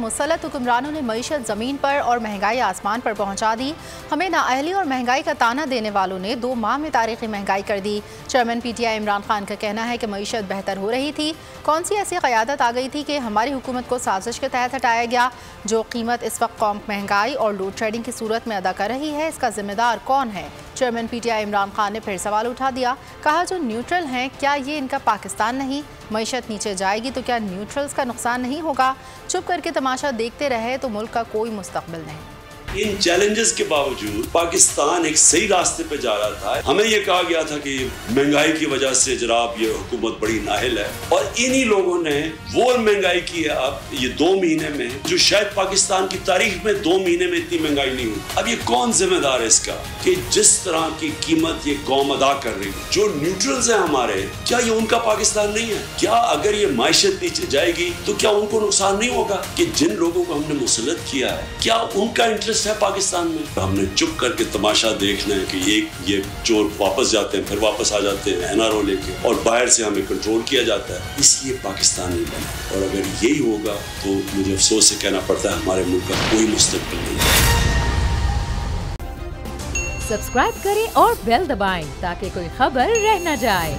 मुसल्लत हुक्मरानों ने मईशत ज़मीन पर और महंगाई आसमान पर पहुंचा दी। हमें नाअहली और महंगाई का ताना देने वालों ने 2 माह में तारीखी महंगाई कर दी। चेयरमैन PTI इमरान खान का कहना है कि मईशत बेहतर हो रही थी। कौन सी ऐसी क़यादत आ गई थी कि हमारी हुकूमत को साजिश के तहत हटाया गया? जो कीमत इस वक्त कौम महंगाई और लोड शेडिंग की सूरत में अदा कर रही है, इसका जिम्मेदार कौन है? चेयरमैन PTI इमरान खान ने फिर सवाल उठा दिया। कहा, जो न्यूट्रल हैं, क्या ये इनका पाकिस्तान नहीं? मईशत नीचे जाएगी तो क्या न्यूट्रल्स का नुकसान नहीं होगा? चुप करके तमाशा देखते रहे तो मुल्क का कोई मुस्तकबिल नहीं। इन चैलेंजेस के बावजूद पाकिस्तान एक सही रास्ते पे जा रहा था। हमें यह कहा गया था कि महंगाई की वजह से जनाब ये हुकूमत बड़ी नाहिल है, और इन्हीं लोगों ने वो महंगाई की है अब ये 2 महीने में, जो शायद पाकिस्तान की तारीख में 2 महीने में इतनी महंगाई नहीं हुई। अब ये कौन जिम्मेदार है इसका कि जिस तरह की कीमत ये कौम अदा कर रही है? जो न्यूट्रल्स है हमारे, क्या ये उनका पाकिस्तान नहीं है? क्या अगर ये माइशत नीचे जाएगी तो क्या उनको नुकसान नहीं होगा? कि जिन लोगों को हमने मुसल्लत किया है, क्या उनका इंटरेस्ट है पाकिस्तान में? हमने चुप करके तमाशा देखना है कि ये चोर वापस जाते हैं, फिर वापस आ जाते हैं NRO लेके, और बाहर से हमें कंट्रोल किया जाता है। इसलिए पाकिस्तान नहीं बना, और अगर यही होगा तो मुझे अफसोस से कहना पड़ता है हमारे मुल्क का कोई मुस्तकबिल नहीं है। सब्सक्राइब करें और बेल दबाएं ताकि कोई खबर रह न जाए।